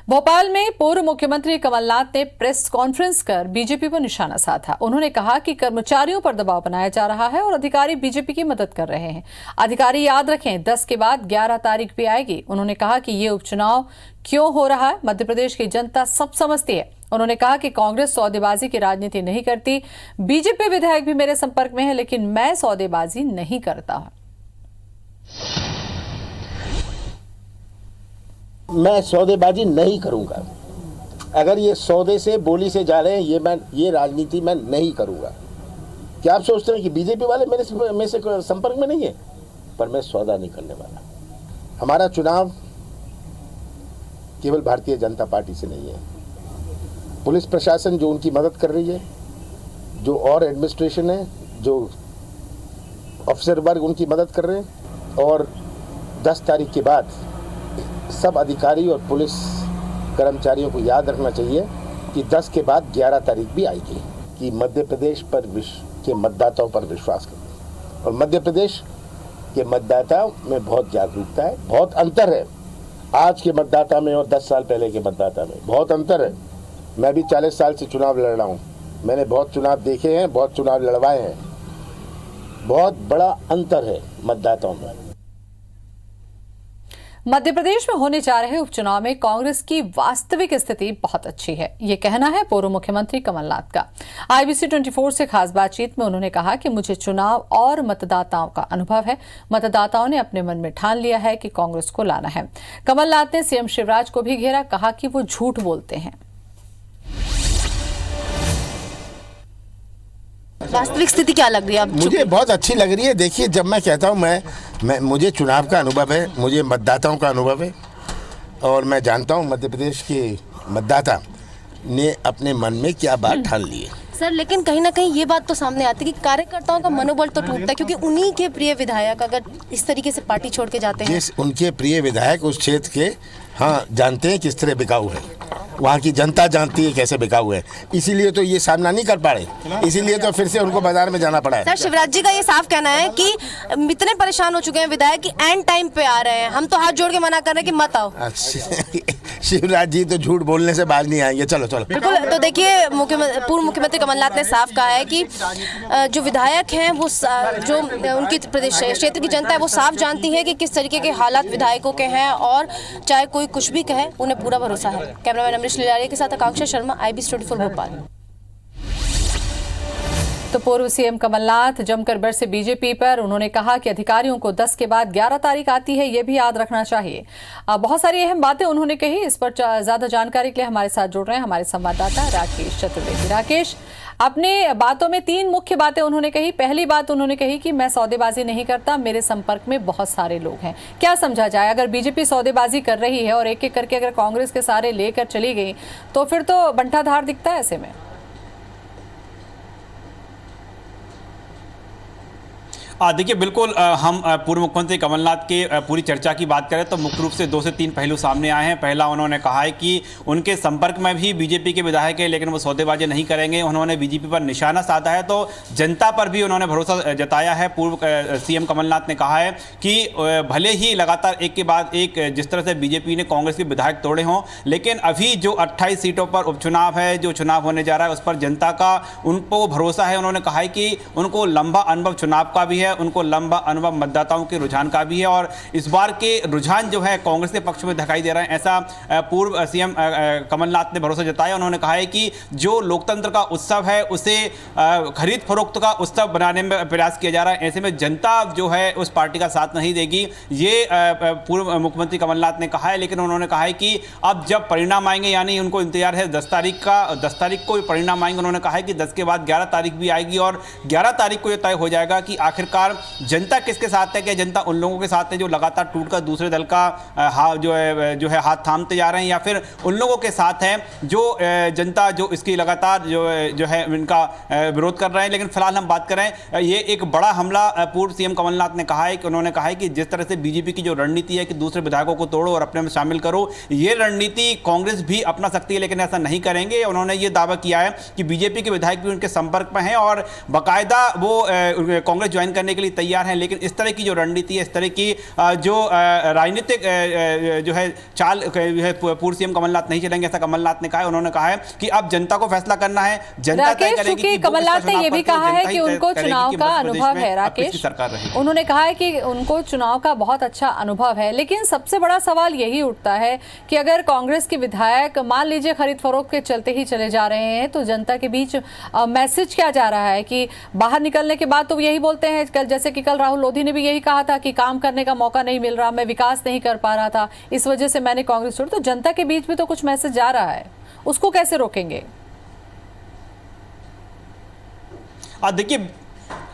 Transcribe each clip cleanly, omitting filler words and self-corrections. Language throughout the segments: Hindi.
भोपाल में पूर्व मुख्यमंत्री कमलनाथ ने प्रेस कॉन्फ्रेंस कर बीजेपी पर निशाना साधा। उन्होंने कहा कि कर्मचारियों पर दबाव बनाया जा रहा है और अधिकारी बीजेपी की मदद कर रहे हैं। अधिकारी याद रखें, 10 के बाद 11 तारीख भी आएगी। उन्होंने कहा कि ये उपचुनाव क्यों हो रहा है, मध्य प्रदेश की जनता सब समझती है। उन्होंने कहा कि कांग्रेस सौदेबाजी की राजनीति नहीं करती। बीजेपी विधायक भी मेरे संपर्क में है, लेकिन मैं सौदेबाजी नहीं करता। मैं सौदेबाजी नहीं करूंगा। अगर ये सौदे से बोली से जा रहे हैं, ये राजनीति मैं नहीं करूंगा। क्या आप सोचते हैं कि बीजेपी वाले मेरे से संपर्क में नहीं है? पर मैं सौदा नहीं करने वाला। हमारा चुनाव केवल भारतीय जनता पार्टी से नहीं है। पुलिस प्रशासन जो उनकी मदद कर रही है, जो और एडमिनिस्ट्रेशन है, जो अफसर वर्ग उनकी मदद कर रहे हैं, और 10 तारीख के बाद सब अधिकारी और पुलिस कर्मचारियों को याद रखना चाहिए कि 10 के बाद 11 तारीख भी आएगी। कि मध्य प्रदेश के मतदाताओं पर विश्वास करें, और मध्य प्रदेश के मतदाताओं में बहुत जागरूकता है। बहुत अंतर है आज के मतदाता में और 10 साल पहले के मतदाता में, बहुत अंतर है। मैं भी 40 साल से चुनाव लड़ रहा हूँ। मैंने बहुत चुनाव देखे हैं, बहुत चुनाव लड़वाए हैं। बहुत बड़ा अंतर है मतदाताओं में। मध्य प्रदेश में होने जा रहे उपचुनाव में कांग्रेस की वास्तविक स्थिति बहुत अच्छी है, ये कहना है पूर्व मुख्यमंत्री कमलनाथ का। IBC 24 से खास बातचीत में उन्होंने कहा कि मुझे चुनाव और मतदाताओं का अनुभव है। मतदाताओं ने अपने मन में ठान लिया है कि कांग्रेस को लाना है। कमलनाथ ने CM शिवराज को भी घेरा, कहा कि वो झूठ बोलते हैं। वास्तविक स्थिति क्या लग रही है? मुझे बहुत अच्छी लग रही है। देखिए, जब मैं कहता हूँ मुझे चुनाव का अनुभव है, मुझे मतदाताओं का अनुभव है, और मैं जानता हूँ मध्य प्रदेश के मतदाता ने अपने मन में क्या बात ठान ली है। सर, लेकिन कहीं ना कहीं ये बात तो सामने आती है कि कार्यकर्ताओं का मनोबल तो टूटता है, क्योंकि उन्हीं के प्रिय विधायक अगर इस तरीके से पार्टी छोड़ के जाते हैं। उनके प्रिय विधायक उस क्षेत्र के जानते हैं किस तरह बिकाऊ है। वहाँ की जनता जानती है कैसे बिकाऊ है, इसीलिए तो ये सामना नहीं कर पा रहे, इसीलिए तो फिर से उनको बाजार में जाना पड़ा है। सर, शिवराज जी का ये साफ कहना है कि इतने परेशान हो चुके हैं विधायक कि एंड टाइम पे आ रहे हैं, हम तो हाथ जोड़ के मना कर रहे हैं कि मत आओ। शिवराज जी तो झूठ बोलने से बाज नहीं आएंगे। चलो बिल्कुल। तो देखिए, पूर्व मुख्यमंत्री कमलनाथ ने साफ कहा है कि जो विधायक हैं वो जो उनकी प्रदेश क्षेत्र की जनता है वो साफ जानती है कि किस तरीके के हालात विधायकों के हैं, और चाहे कोई कुछ भी कहे उन्हें पूरा भरोसा है। कैमरामैन अमरीश लिलारिया के साथ आकांक्षा शर्मा, IBC 24 भोपाल। तो पूर्व CM कमलनाथ जमकर बरसे बीजेपी पर। उन्होंने कहा कि अधिकारियों को 10 के बाद 11 तारीख आती है, ये भी याद रखना चाहिए। बहुत सारी अहम बातें उन्होंने कही। इस पर ज्यादा जानकारी के लिए हमारे साथ जुड़ रहे हैं हमारे संवाददाता राकेश चतुर्वेदी। राकेश, अपने बातों में 3 मुख्य बातें उन्होंने कही। पहली बात उन्होंने कही कि मैं सौदेबाजी नहीं करता, मेरे संपर्क में बहुत सारे लोग हैं। क्या समझा जाए, अगर बीजेपी सौदेबाजी कर रही है और एक एक करके अगर कांग्रेस के सारे लेकर चली गई तो फिर तो बंटाधार दिखता है ऐसे में। देखिए, बिल्कुल हम पूर्व मुख्यमंत्री कमलनाथ के पूरी चर्चा की बात करें तो मुख्य रूप से 2 से 3 पहलू सामने आए हैं। पहला, उन्होंने कहा है कि उनके संपर्क में भी बीजेपी के विधायक हैं, लेकिन वो सौदेबाजी नहीं करेंगे। उन्होंने बीजेपी पर निशाना साधा है, तो जनता पर भी उन्होंने भरोसा जताया है। पूर्व CM कमलनाथ ने कहा है कि भले ही लगातार एक के बाद एक जिस तरह से बीजेपी ने कांग्रेस के विधायक तोड़े हों, लेकिन अभी जो 28 सीटों पर उपचुनाव है, जो चुनाव होने जा रहा है, उस पर जनता का उनको भरोसा है। उन्होंने कहा है कि उनको लंबा अनुभव चुनाव का भी है, उनको लंबा अनुभव मतदाताओं के रुझान का भी है, और इस बार के रुझान जो है कांग्रेस के पक्ष में दिखाई दे रहे हैं। ऐसा पूर्व CM कमलनाथ ने भरोसा जताया। उन्होंने कहा है कि जो लोकतंत्र का उत्सव है उसे खरीद फरोख्त का उत्सव बनाने में प्रयास किया जा रहा है। ऐसे में जनता जो है उस पार्टी का साथ नहीं देगी, ये पूर्व मुख्यमंत्री कमलनाथ ने कहा है। लेकिन उन्होंने कहा है कि अब जब परिणाम आएंगे, यानी उनको इंतजार है 10 तारीख का, 10 तारीख को परिणाम आएंगे। उन्होंने कहा है कि 10 के बाद 11 तारीख भी आएगी, और 11 तारीख को यह तय हो जाएगा कि आखिरकार जनता किसके साथ है। क्या जनता उन लोगों के साथ है जो लगातार टूटकर दूसरे दल का जो है हाथ थामते जा रहे हैं, या फिर उन लोगों के साथ है जो जनता जो इसकी लगातार जो है इनका विरोध कर रहे हैं। लेकिन फिलहाल हम बात करें, ये एक बड़ा हमला पूर्व CM कमलनाथ ने कहा है कि उन्होंने कहा है कि जिस तरह से बीजेपी की जो रणनीति है कि दूसरे विधायकों को तोड़ो और अपने में शामिल करो, ये रणनीति कांग्रेस भी अपना सकती है, लेकिन ऐसा नहीं करेंगे। उन्होंने ये दावा किया है कि बीजेपी के विधायक भी उनके संपर्क में हैं, और बाकायदा वो कांग्रेस ज्वाइन करने करने के लिए तैयार हैं, लेकिन इस तरह की जो रणनीति है, इस तरह की जो राजनीतिक जो है चाल पूर्व सीएम कमलनाथ नहीं चलेंगे, ऐसा कमलनाथ ने कहा है। उन्होंने कहा है कि अब जनता को फैसला करना है, जनता तय करेगी कि कमलनाथ ने यह भी कहा है कि उनको चुनाव का अनुभव है। राकेश, उन्होंने कहा है कि उनको चुनाव का बहुत अच्छा अनुभव है, लेकिन सबसे बड़ा सवाल यही उठता है कि अगर कांग्रेस के विधायक मान लीजिए खरीद फरोख्त के चलते ही चले जा रहे हैं, तो जनता के बीच मैसेज क्या जा रहा है कि बाहर निकलने के बाद तो यही बोलते हैं, कल जैसे कि कल राहुल लोधी ने भी यही कहा था कि काम करने का मौका नहीं मिल रहा, मैं विकास नहीं कर पा रहा था, इस वजह से मैंने कांग्रेस छोड़ी। तो जनता के बीच भी तो कुछ मैसेज जा रहा है, उसको कैसे रोकेंगे?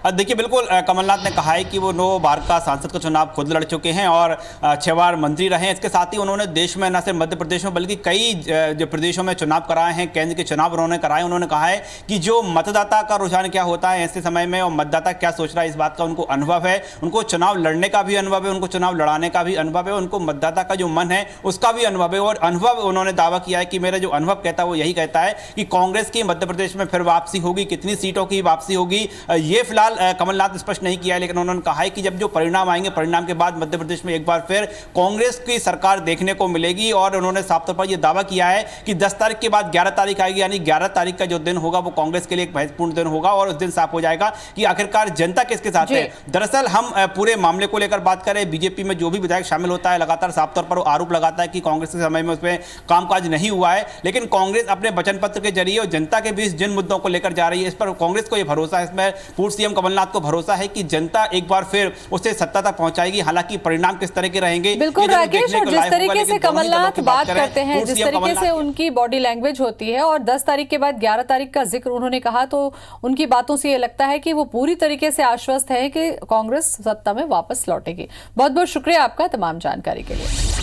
देखिए बिल्कुल कमलनाथ ने कहा है कि वो 9 बार का सांसद का चुनाव खुद लड़ चुके हैं और 6 बार मंत्री रहे हैं। इसके साथ ही उन्होंने देश में न सिर्फ मध्य प्रदेश में बल्कि कई जो प्रदेशों में चुनाव कराए हैं, केंद्र के चुनाव उन्होंने कराए। उन्होंने कहा है कि जो मतदाता का रुझान क्या होता है ऐसे समय में और मतदाता क्या सोच रहा है, इस बात का उनको अनुभव है। उनको चुनाव लड़ने का भी अनुभव है, उनको चुनाव लड़ाने का भी अनुभव है, उनको मतदाता का जो मन है उसका भी अनुभव है। और अनुभव उन्होंने दावा किया है कि मेरा जो अनुभव कहता है वो यही कहता है कि कांग्रेस की मध्य प्रदेश में फिर वापसी होगी। कितनी सीटों की वापसी होगी ये फिलहाल कमलनाथ स्पष्ट नहीं किया है, लेकिन उन्होंने कहा है कि जब जो परिणाम आएंगे, परिणाम के बाद मध्य प्रदेश में एक बार फिर कांग्रेस की सरकार देखने को मिलेगी। और उन्होंने साफ तौर पर यह दावा किया है कि 10 तारीख के बाद 11 तारीख आएगी, यानी 11 तारीख का जो दिन होगा वो कांग्रेस के लिए एक महत्वपूर्ण दिन होगा और उस दिन साफ हो जाएगा कि आखिरकार जनता किसके साथ है। दरअसल हम पूरे मामले को लेकर बात करें, बीजेपी में जो भी विधायक शामिल होता है लगातार साफ तौर पर वो आरोप लगाता है कि कांग्रेस के समय में उसमें कामकाज नहीं हुआ है, लेकिन कांग्रेस अपने वचन पत्र के जरिए और जनता के बीच जिन मुद्दों को लेकर जा रही है, इस पर कांग्रेस को यह भरोसा है, इसमें पूर्व सीएम कमलनाथ को भरोसा है कि जनता एक बार फिर उसे सत्ता तक पहुंचाएगी। हालांकि परिणाम किस तरह के रहेंगे बिल्कुल राकेश, और जिस तरीके से कमलनाथ बात करते हैं, जिस तरीके से उनकी बॉडी लैंग्वेज होती है और 10 तारीख के बाद 11 तारीख का जिक्र उन्होंने कहा, तो उनकी बातों से ये लगता है कि वो पूरी तरीके से आश्वस्त है कि कांग्रेस सत्ता में वापस लौटेगी। बहुत बहुत शुक्रिया आपका तमाम जानकारी के लिए।